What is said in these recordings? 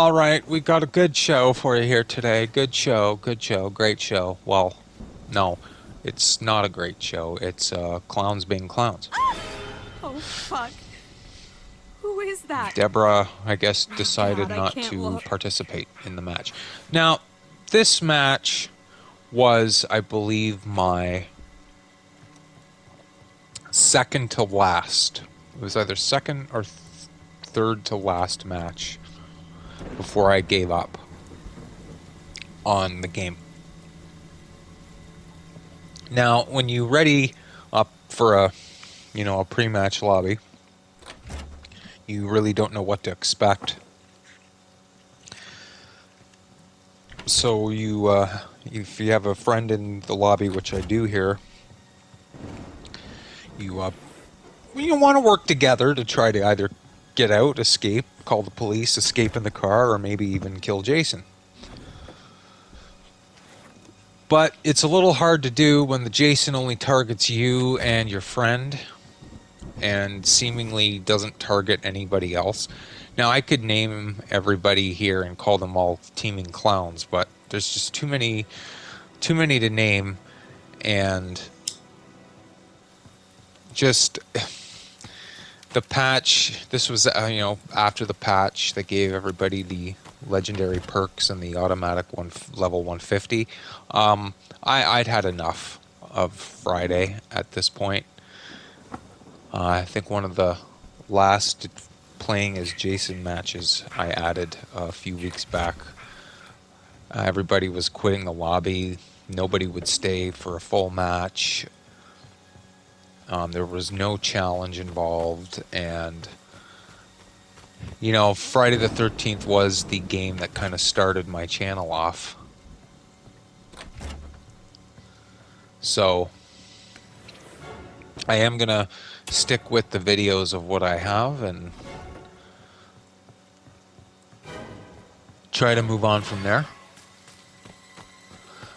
All right, we got a good show for you here today. Good show, great show. Well, no, it's not a great show. It's clowns being clowns. Oh, fuck. Who is that? Deborah, I guess, Oh, decided God, I not can't to look. participate in the match. Now, this match was, I believe, my second to last. It was either second or third to last match before I gave up on the game. Now, when you ready up for a pre-match lobby, you really don't know what to expect. So if you have a friend in the lobby, which I do here, you want to work together to try to either get out, escape, call the police, escape in the car, or maybe even kill Jason. But it's a little hard to do when the Jason only targets you and your friend and seemingly doesn't target anybody else. Now, I could name everybody here and call them all teaming clowns, but there's just too many to name, and just the patch. This was after the patch that gave everybody the legendary perks and the automatic level 150. I'd had enough of Friday at this point. I think one of the last playing as Jason matches I added a few weeks back. Everybody was quitting the lobby. Nobody would stay for a full match. There was no challenge involved, and Friday the 13th was the game that kind of started my channel off. So I am gonna stick with the videos of what I have and try to move on from there.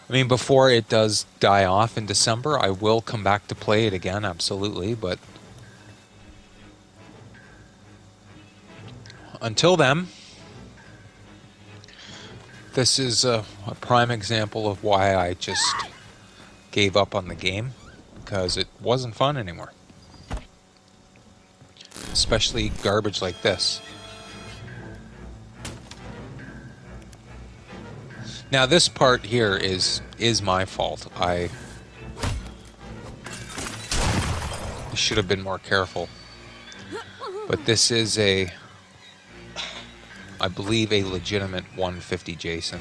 I mean, before it does die off in December, I will come back to play it again, absolutely, but until then, this is a prime example of why I just gave up on the game, because it wasn't fun anymore. Especially garbage like this. Now this part here is my fault. I should have been more careful. But this is I believe a legitimate 150 Jason.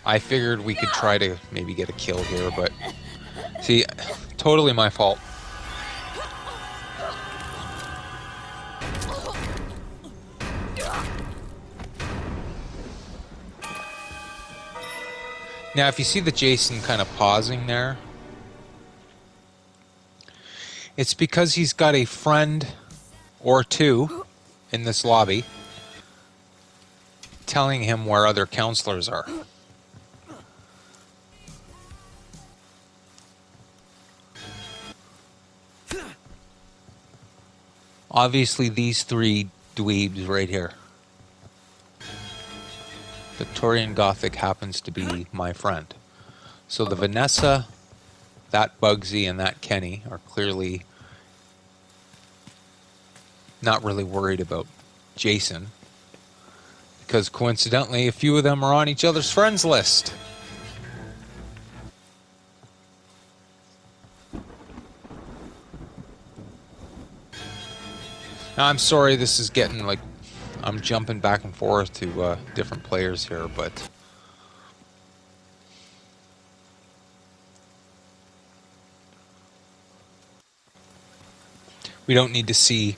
I figured we could try to maybe get a kill here, but see, totally my fault. Now, if you see the Jason kind of pausing there, it's because he's got a friend or two in this lobby telling him where other counselors are. Obviously, these three dweebs right here. Victorian Gothic happens to be my friend. So the Vanessa, that Bugsy, and that Kenny are clearly not really worried about Jason, because coincidentally a few of them are on each other's friends list. Now, I'm sorry this is getting like I'm jumping back and forth to different players here, but we don't need to see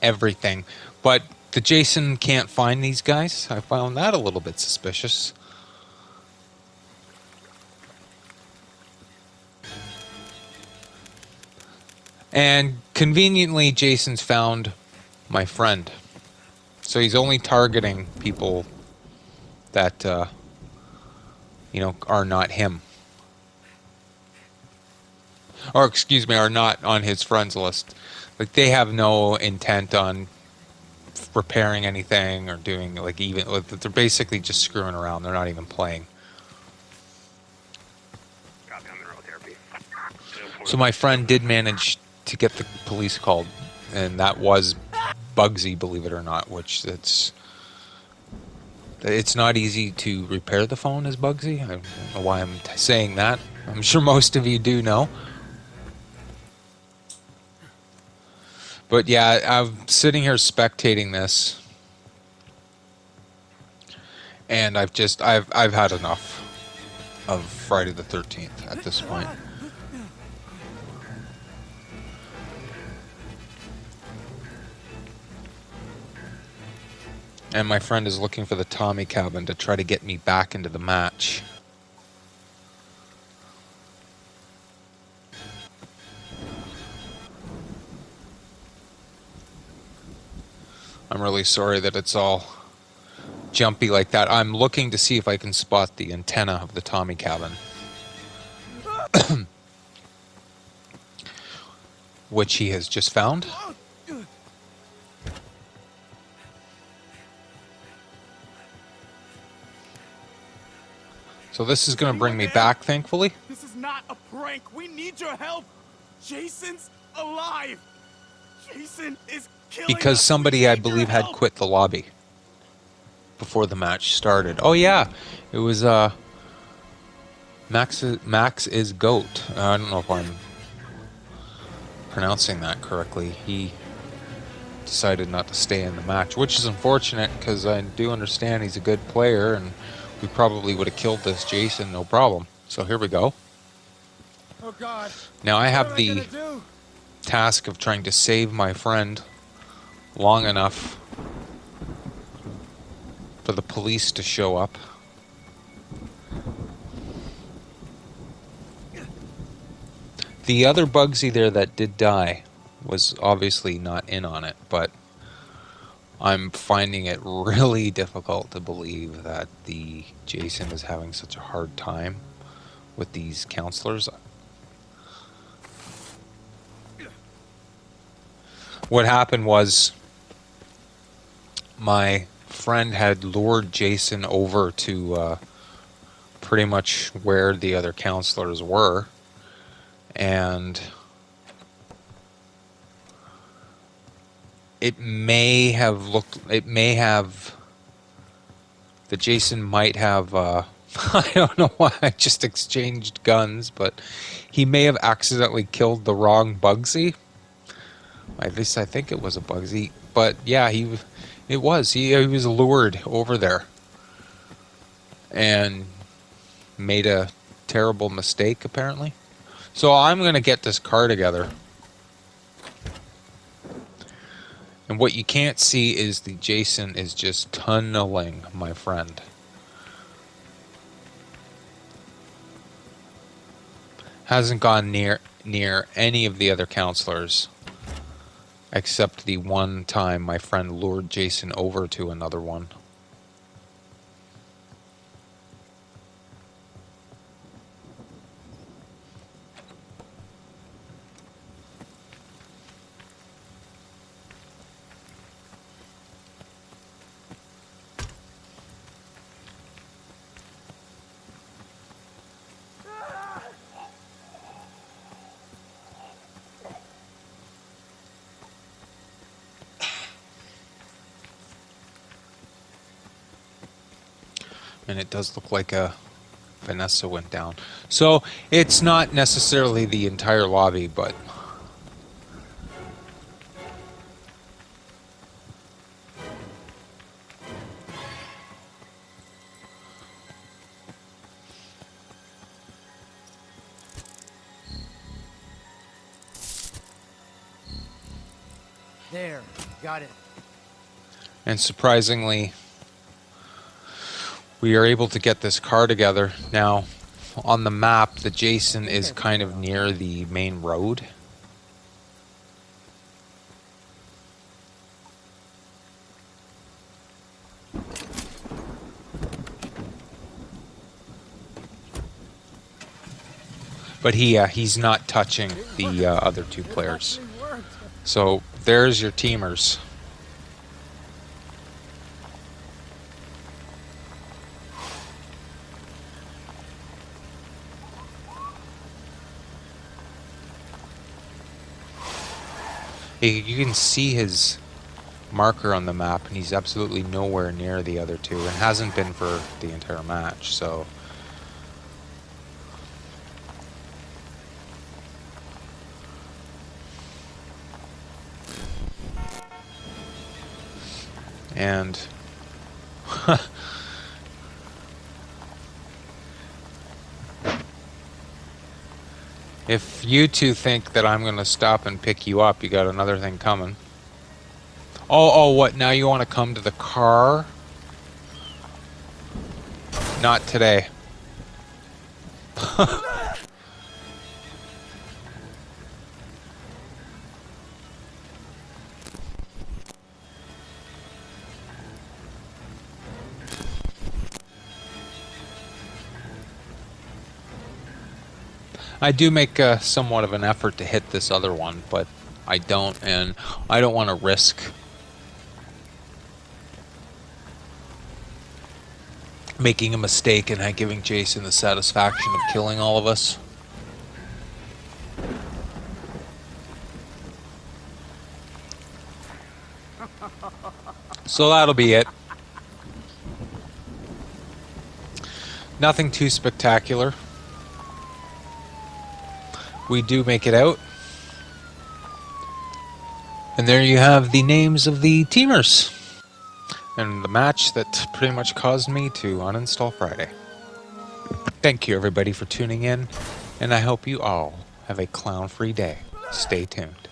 everything. But the Jason can't find these guys. I found that a little bit suspicious. And conveniently, Jason's found my friend. So he's only targeting people that, are not him. Or, excuse me, are not on his friends list. Like, they have no intent on repairing anything or doing like even. They're basically just screwing around. They're not even playing. So my friend did manage to get the police called, and that was Bugsy, believe it or not. Which it's not easy to repair the phone as Bugsy. I don't know why I'm saying that. I'm sure most of you do know. But yeah, I'm sitting here spectating this, and I've had enough of Friday the 13th at this point. And my friend is looking for the Tommy cabin to try to get me back into the match. I'm really sorry that it's all jumpy like that. I'm looking to see if I can spot the antenna of the Tommy cabin. Which he has just found. So this is going to bring me back, thankfully. This is not a prank. We need your help. Jason's alive. Jason is killing Because us. somebody, I believe, had quit the lobby before the match started. Oh yeah, it was Max is GOAT. I don't know if I'm pronouncing that correctly. He decided not to stay in the match, which is unfortunate because I do understand he's a good player and we probably would have killed this Jason no problem. So here we go. Oh God. Now I have the task of trying to save my friend long enough for the police to show up. The other Bugsy there that did die was obviously not in on it, but I'm finding it really difficult to believe that the Jason is having such a hard time with these counselors. What happened was my friend had lured Jason over to pretty much where the other counselors were, and the Jason might have, I don't know why I just exchanged guns, but he may have accidentally killed the wrong Bugsy. At least I think it was a Bugsy, but yeah, he was lured over there and made a terrible mistake apparently. So I'm going to get this car together. And what you can't see is the Jason is just tunneling my friend. Hasn't gone near any of the other counselors, except the one time my friend lured Jason over to another one. And it does look like Vanessa went down. So it's not necessarily the entire lobby, but There, got it. and surprisingly, we are able to get this car together. Now, on the map, the Jason is kind of near the main road. But he's not touching the other two players. So there's your teamers. You can see his marker on the map, and he's absolutely nowhere near the other two, and hasn't been for the entire match, so... And... if you two think that I'm gonna stop and pick you up, you got another thing coming. Oh, what? Now you want to come to the car? Not today. I do make somewhat of an effort to hit this other one, but I don't, and I don't want to risk making a mistake and giving Jason the satisfaction of killing all of us. So that'll be it. Nothing too spectacular. We do make it out. And there you have the names of the teamers. And the match that pretty much caused me to uninstall Friday. Thank you everybody for tuning in, and I hope you all have a clown-free day. Stay tuned.